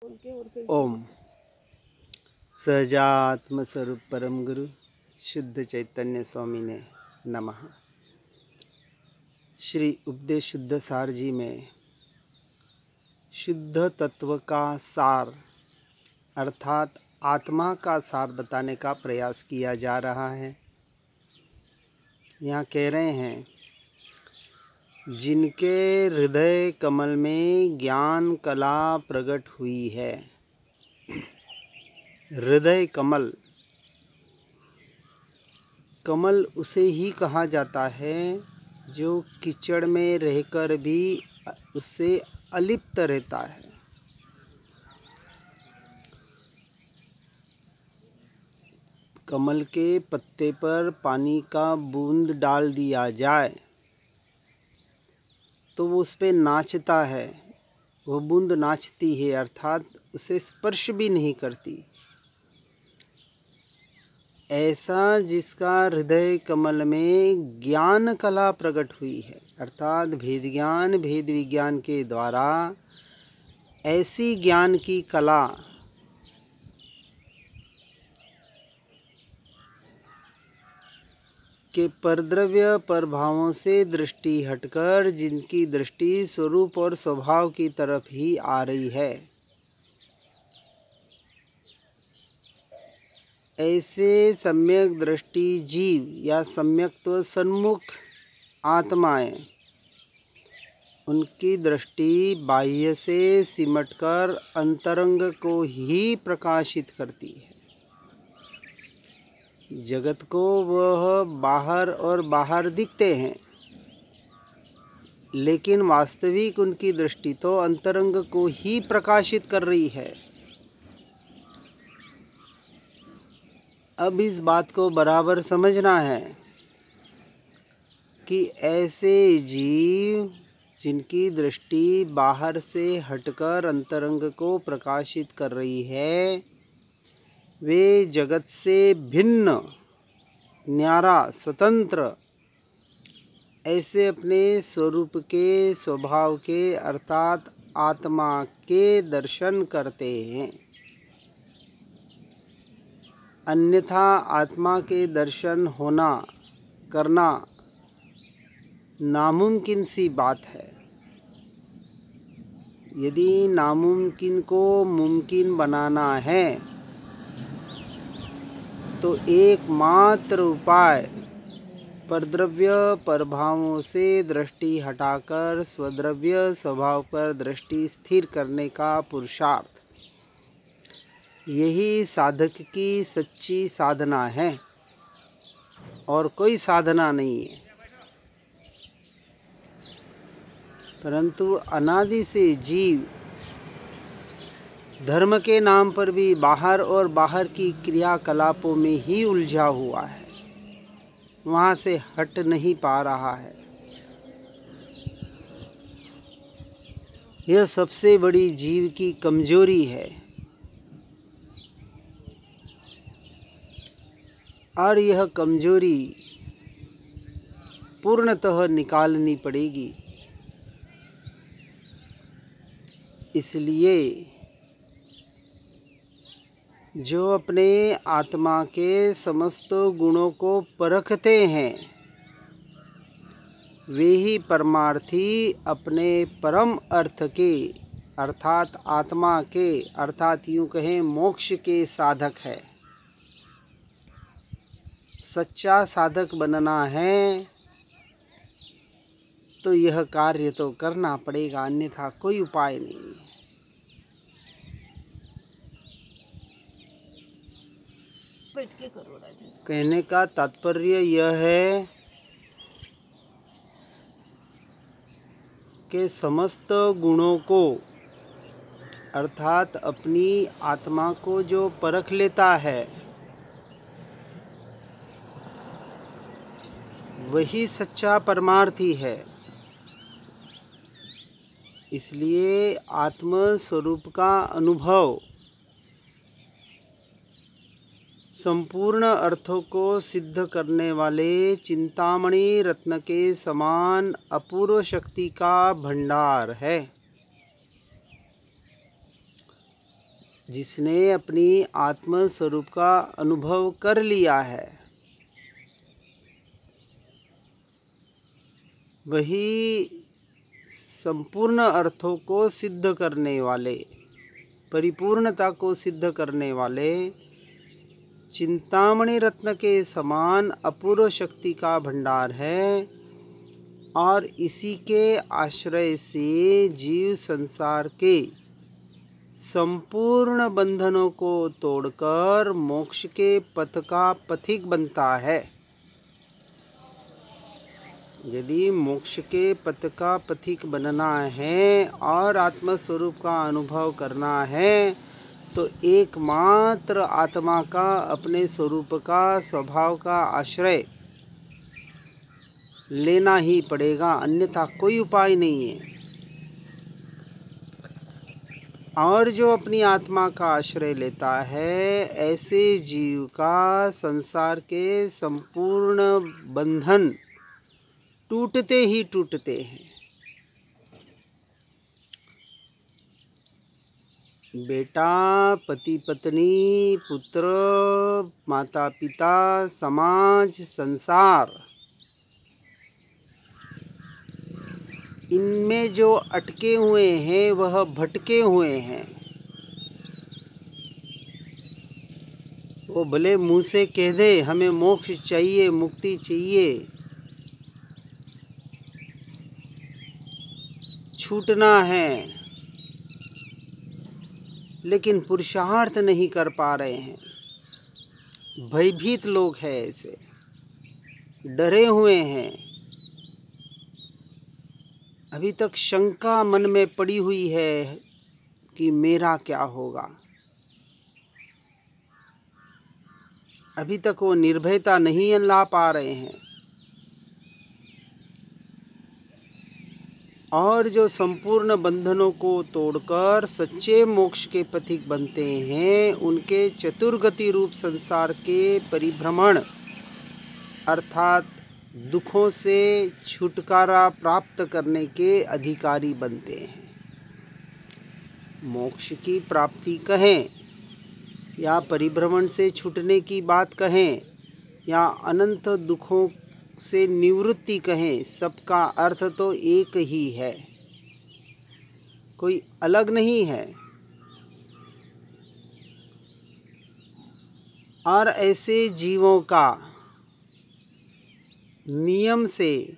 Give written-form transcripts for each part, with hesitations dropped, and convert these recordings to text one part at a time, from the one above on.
ओम सहजात्म स्वरूप परम गुरु शुद्ध चैतन्य स्वामी ने नमः। श्री उपदेश शुद्ध सार जी में शुद्ध तत्व का सार अर्थात आत्मा का सार बताने का प्रयास किया जा रहा है। यहाँ कह रहे हैं, जिनके हृदय कमल में ज्ञान कला प्रकट हुई है। हृदय कमल, कमल उसे ही कहा जाता है जो कीचड़ में रहकर भी उससे अलिप्त रहता है। कमल के पत्ते पर पानी का बूंद डाल दिया जाए तो वो उस पे नाचता है, वह बूंद नाचती है अर्थात उसे स्पर्श भी नहीं करती। ऐसा जिसका हृदय कमल में ज्ञान कला प्रकट हुई है अर्थात भेद ज्ञान भेद विज्ञान के द्वारा ऐसी ज्ञान की कला के परद्रव्य प्रभावों से दृष्टि हटकर जिनकी दृष्टि स्वरूप और स्वभाव की तरफ ही आ रही है, ऐसे सम्यक दृष्टि जीव या सम्यक्त्व सन्मुख आत्माएं, उनकी दृष्टि बाह्य से सिमटकर अंतरंग को ही प्रकाशित करती है। जगत को वह बाहर और बाहर दिखते हैं, लेकिन वास्तविक उनकी दृष्टि तो अंतरंग को ही प्रकाशित कर रही है। अब इस बात को बराबर समझना है कि ऐसे जीव जिनकी दृष्टि बाहर से हटकर अंतरंग को प्रकाशित कर रही है, वे जगत से भिन्न, न्यारा, स्वतंत्र ऐसे अपने स्वरूप के, स्वभाव के अर्थात आत्मा के दर्शन करते हैं। अन्यथा आत्मा के दर्शन होना करना नामुमकिन सी बात है। यदि नामुमकिन को मुमकिन बनाना है तो एकमात्र उपाय परद्रव्य प्रभावों से दृष्टि हटाकर स्वद्रव्य स्वभाव पर दृष्टि स्थिर करने का पुरुषार्थ, यही साधक की सच्ची साधना है और कोई साधना नहीं है। परंतु अनादि से जीव धर्म के नाम पर भी बाहर और बाहर की क्रियाकलापों में ही उलझा हुआ है, वहाँ से हट नहीं पा रहा है। यह सबसे बड़ी जीव की कमजोरी है और यह कमजोरी पूर्णतः निकालनी पड़ेगी। इसलिए जो अपने आत्मा के समस्त गुणों को परखते हैं, वे ही परमार्थी अपने परम अर्थ के अर्थात आत्मा के अर्थात यूँ कहें मोक्ष के साधक है। सच्चा साधक बनना है तो यह कार्य तो करना पड़ेगा, अन्यथा कोई उपाय नहीं है। कहने का तात्पर्य यह है कि समस्त गुणों को अर्थात अपनी आत्मा को जो परख लेता है, वही सच्चा परमार्थी है। इसलिए आत्म स्वरूप का अनुभव संपूर्ण अर्थों को सिद्ध करने वाले चिंतामणि रत्न के समान अपूर्व शक्ति का भंडार है। जिसने अपनी आत्म स्वरूप का अनुभव कर लिया है, वही संपूर्ण अर्थों को सिद्ध करने वाले, परिपूर्णता को सिद्ध करने वाले, चिंतामणि रत्न के समान अपूर्व शक्ति का भंडार है। और इसी के आश्रय से जीव संसार के संपूर्ण बंधनों को तोड़कर मोक्ष के पथ का पथिक बनता है। यदि मोक्ष के पथ का पथिक बनना है और आत्मस्वरूप का अनुभव करना है, तो एकमात्र आत्मा का, अपने स्वरूप का, स्वभाव का आश्रय लेना ही पड़ेगा, अन्यथा कोई उपाय नहीं है। और जो अपनी आत्मा का आश्रय लेता है, ऐसे जीव का संसार के संपूर्ण बंधन टूटते ही टूटते हैं। बेटा, पति पत्नी, पुत्र, माता पिता, समाज, संसार, इनमें जो अटके हुए हैं वह भटके हुए हैं। वो भले मुंह से कह दे हमें मोक्ष चाहिए, मुक्ति चाहिए, छूटना है, लेकिन पुरुषार्थ नहीं कर पा रहे हैं। भयभीत लोग हैं, ऐसे डरे हुए हैं। अभी तक शंका मन में पड़ी हुई है कि मेरा क्या होगा। अभी तक वो निर्भयता नहीं ला पा रहे हैं। और जो संपूर्ण बंधनों को तोड़कर सच्चे मोक्ष के पथिक बनते हैं, उनके चतुर्गति रूप संसार के परिभ्रमण अर्थात दुखों से छुटकारा प्राप्त करने के अधिकारी बनते हैं। मोक्ष की प्राप्ति कहें या परिभ्रमण से छूटने की बात कहें या अनंत दुखों से निवृत्ति कहें, सबका अर्थ तो एक ही है, कोई अलग नहीं है। और ऐसे जीवों का नियम से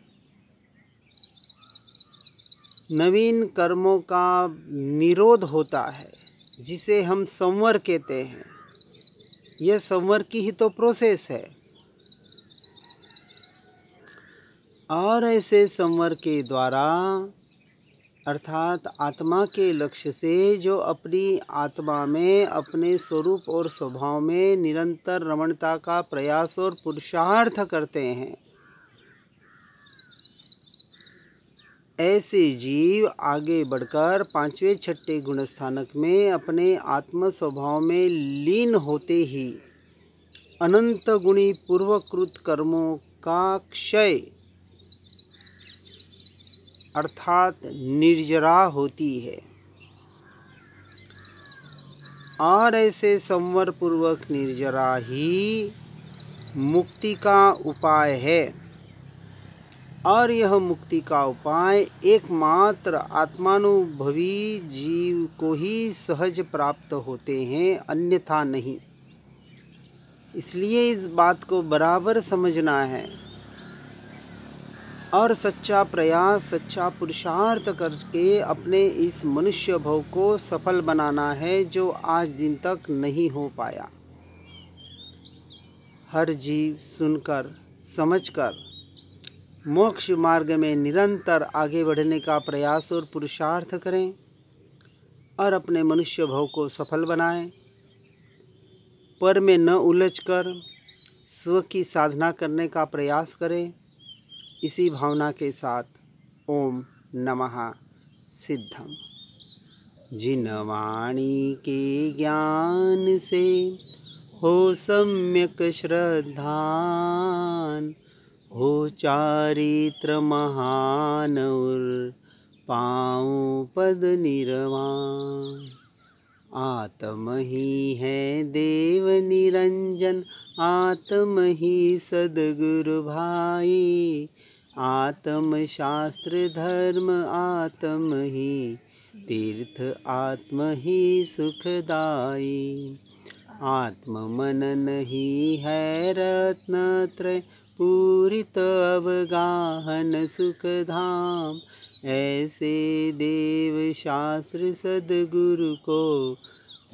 नवीन कर्मों का निरोध होता है, जिसे हम संवर कहते हैं। यह संवर की ही तो प्रोसेस है। और ऐसे संवर के द्वारा अर्थात आत्मा के लक्ष्य से जो अपनी आत्मा में, अपने स्वरूप और स्वभाव में निरंतर रमणता का प्रयास और पुरुषार्थ करते हैं, ऐसे जीव आगे बढ़कर पांचवें छठे गुणस्थानक में अपने आत्म स्वभाव में लीन होते ही अनंत गुणी पूर्वकृत कर्मों का क्षय अर्थात निर्जरा होती है। और ऐसे संवर पूर्वक निर्जरा ही मुक्ति का उपाय है। और यह मुक्ति का उपाय एकमात्र आत्मानुभवी जीव को ही सहज प्राप्त होते हैं, अन्यथा नहीं। इसलिए इस बात को बराबर समझना है और सच्चा प्रयास, सच्चा पुरुषार्थ करके अपने इस मनुष्य भव को सफल बनाना है, जो आज दिन तक नहीं हो पाया। हर जीव सुनकर, समझकर मोक्ष मार्ग में निरंतर आगे बढ़ने का प्रयास और पुरुषार्थ करें और अपने मनुष्य भव को सफल बनाएं। पर में न उलझकर स्व की साधना करने का प्रयास करें। इसी भावना के साथ ओम नमः सिद्धम। जिन वाणी के ज्ञान से हो सम्यक श्रद्धान, हो चारित्र महान और पाऊं पद निर्वाण। आत्म ही है देव निरंजन, आत्म ही सद्गुरु भाई। आत्म शास्त्र धर्म आत्म ही तीर्थ, आत्म ही सुखदाई। आत्म मनन ही है रत्नत्रय, पूरित अवगाहन सुख धाम। ऐसे देव शास्त्र सद्गुरु को,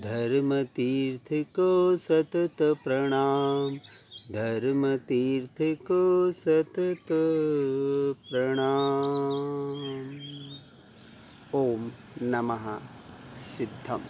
धर्म तीर्थ को सतत प्रणाम। धर्म तीर्थ को सतत प्रणाम। ओम नमः सिद्धम।